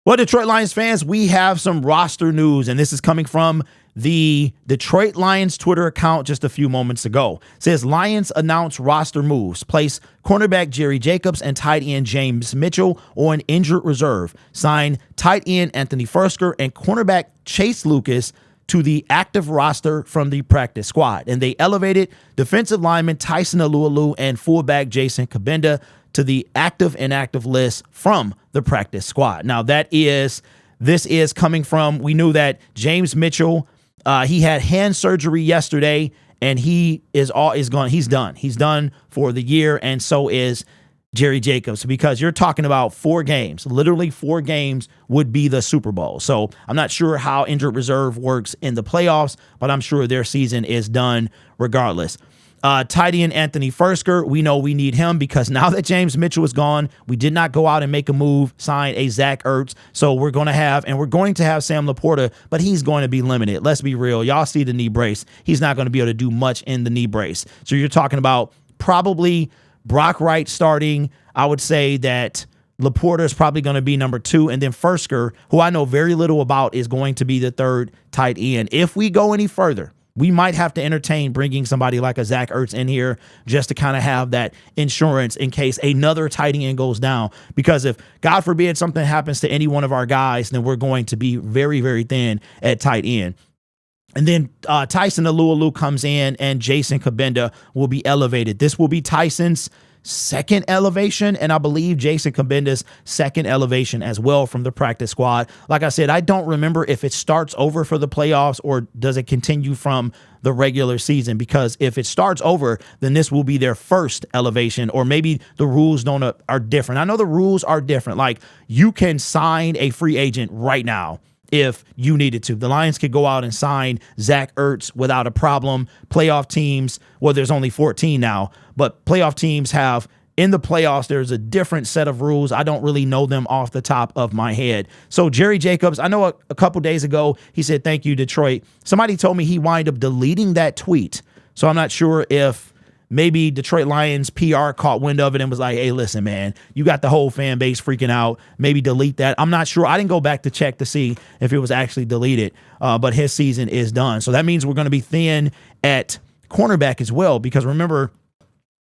Well, Detroit Lions fans, we have some roster news, and this is coming from the Detroit Lions Twitter account just a few moments ago. It says Lions announce roster moves, place cornerback Jerry Jacobs and tight end James Mitchell on injured reserve, sign tight end Anthony Fursker and cornerback Chase Lucas to the active roster from the practice squad. And they elevated defensive lineman Tyson Alualu and fullback Jason Kabenda to the active inactive list from the practice squad. Now this is coming from, we knew that James Mitchell, he had hand surgery yesterday, and he's done. He's done for the year, and so is Jerry Jacobs, because you're talking about 4 games. Literally 4 games would be the Super Bowl. So I'm not sure how injured reserve works in the playoffs, but I'm sure their season is done regardless. Tight end Anthony Fursker, we know we need him because now that James Mitchell is gone, we did not go out and make a move, sign a Zach Ertz. So we're going to have Sam Laporta, but he's going to be limited. Let's be real. Y'all see the knee brace. He's not going to be able to do much in the knee brace. So you're talking about probably Brock Wright starting. I would say that Laporta is probably going to be number 2, and then Fursker, who I know very little about, is going to be the 3rd tight end. If we go any further, we might have to entertain bringing somebody like a Zach Ertz in here just to kind of have that insurance in case another tight end goes down. Because if, God forbid, something happens to any one of our guys, then we're going to be very, very thin at tight end. And then Tyson Alualu comes in, and Jason Kabenda will be elevated. This will be Tyson's 2nd elevation, and I believe Jason Kabenda's 2nd elevation as well from the practice squad. Like I said, I don't remember if it starts over for the playoffs or does it continue from the regular season, because if it starts over, then this will be their 1st elevation, or maybe the rules are different. I know the rules are different. Like, you can sign a free agent right now if you needed to. The Lions could go out and sign Zach Ertz without a problem. Playoff teams, well, there's only 14 now, but playoff teams have, in the playoffs, there's a different set of rules. I don't really know them off the top of my head. So Jerry Jacobs, I know a couple days ago, he said, "Thank you, Detroit." Somebody told me he wound up deleting that tweet. So I'm not sure if maybe Detroit Lions PR caught wind of it and was like, "Hey, listen, man, you got the whole fan base freaking out. Maybe delete that." I'm not sure. I didn't go back to check to see if it was actually deleted, but his season is done. So that means we're going to be thin at cornerback as well, because remember,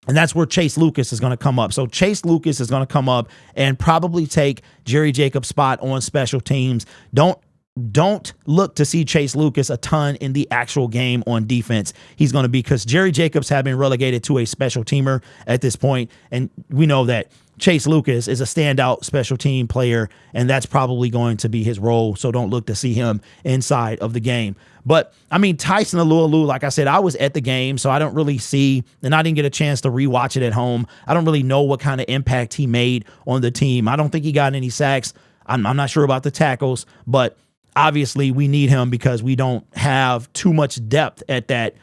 and that's where Chase Lucas is going to come up. So Chase Lucas is going to come up and probably take Jerry Jacobs' spot on special teams. Don't look to see Chase Lucas a ton in the actual game on defense. He's going to be, because Jerry Jacobs have been relegated to a special teamer at this point, and we know that Chase Lucas is a standout special team player, and that's probably going to be his role, so don't look to see him inside of the game. But, I mean, Tyson Alualu, like I said, I was at the game, so I don't really see, and I didn't get a chance to rewatch it at home. I don't really know what kind of impact he made on the team. I don't think he got any sacks. I'm not sure about the tackles, but obviously we need him because we don't have too much depth at that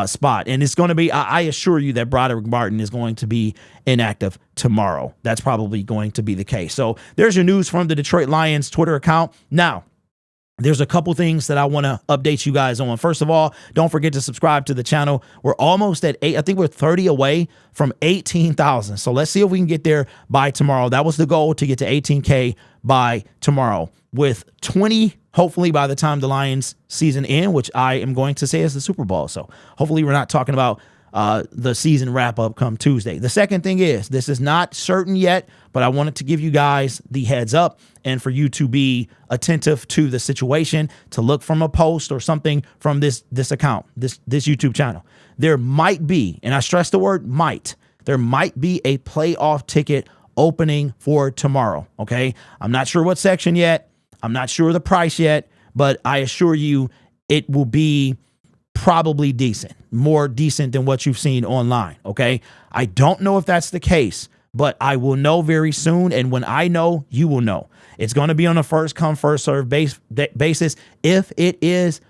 spot. And it's going to be, I assure you that Broderick Martin is going to be inactive tomorrow. That's probably going to be the case. So there's your news from the Detroit Lions Twitter account. Now, there's a couple things that I want to update you guys on. First of all, don't forget to subscribe to the channel. We're almost at 8. I think we're 30 away from 18,000. So let's see if we can get there by tomorrow. That was the goal, to get to 18K by tomorrow, with 20, hopefully by the time the Lions season end, which I am going to say is the Super Bowl. So hopefully we're not talking about the season wrap up come Tuesday. The second thing is, this is not certain yet, but I wanted to give you guys the heads up and for you to be attentive to the situation, to look from a post or something from this account, this YouTube channel. There might be, and I stress the word might, there might be a playoff ticket opening for tomorrow. Okay. I'm not sure what section yet. I'm not sure the price yet, but I assure you it will be probably decent, more decent than what you've seen online. Okay. I don't know if that's the case, but I will know very soon. And when I know, you will know. It's going to be on a first come, first serve basis. If it is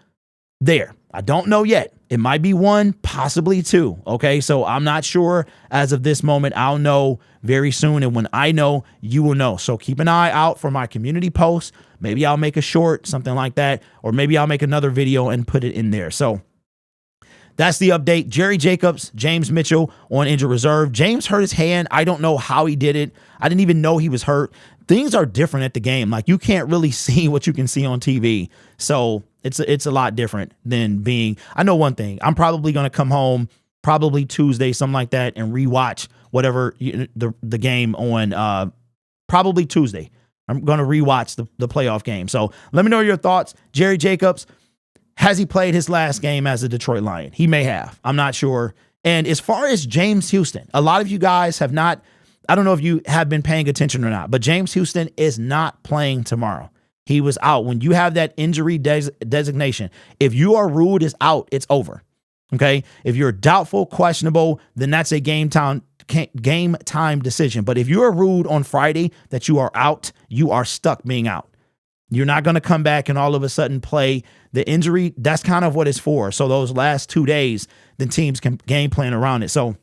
there, I don't know yet. It might be 1, possibly 2. Okay. So I'm not sure as of this moment. I'll know very soon. And when I know, you will know. So keep an eye out for my community posts. Maybe I'll make a short, something like that, or maybe I'll make another video and put it in there. So that's the update. Jerry Jacobs, James Mitchell on injured reserve. James hurt his hand. I don't know how he did it. I didn't even know he was hurt. things are different at the game. Like, you can't really see what you can see on TV. So it's a lot different than being, I know one thing, I'm probably going to come home probably Tuesday, something like that, and rewatch whatever the game on probably Tuesday. I'm going to rewatch the playoff game. So let me know your thoughts. Jerry Jacobs, has he played his last game as a Detroit Lion? He may have. I'm not sure. And as far as James Houston, a lot of you guys have not, I don't know if you have been paying attention or not, but James Houston is not playing tomorrow. He was out. When you have that injury designation, if you are ruled as out, it's over. Okay? If you're doubtful, questionable, then that's a game time decision. But if you are ruled on Friday that you are out, you are stuck being out. You're not going to come back and all of a sudden play. The injury, that's kind of what it's for. So those last 2 days, the teams can game plan around it. So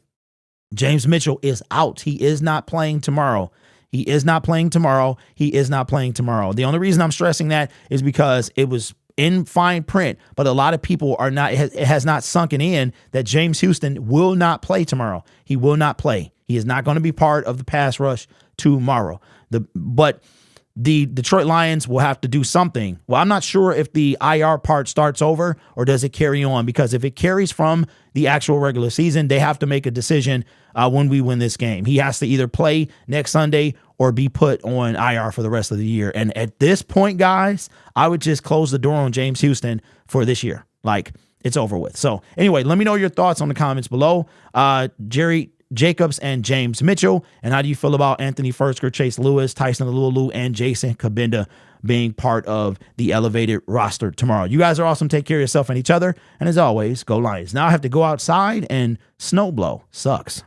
James Mitchell is out. He is not playing tomorrow. He is not playing tomorrow. He is not playing tomorrow. The only reason I'm stressing that is because it was in fine print, but a lot of people are not, it has not sunken in that James Houston will not play tomorrow. He will not play. He is not going to be part of the pass rush tomorrow. But the Detroit Lions will have to do something. Well, I'm not sure if the IR part starts over or does it carry on, because if it carries from the actual regular season, they have to make a decision when we win this game. He has to either play next Sunday or be put on IR for the rest of the year. And at this point, guys, I would just close the door on James Houston for this year. Like, it's over with. So anyway, let me know your thoughts on the comments below. Jerry Jacobs and James Mitchell. And how do you feel about Anthony Firkser, Chase Lewis, Tyson Alulu, and Jason Kabinda being part of the elevated roster tomorrow? You guys are awesome. Take care of yourself and each other. And as always, go Lions. Now I have to go outside and snow blow. Sucks.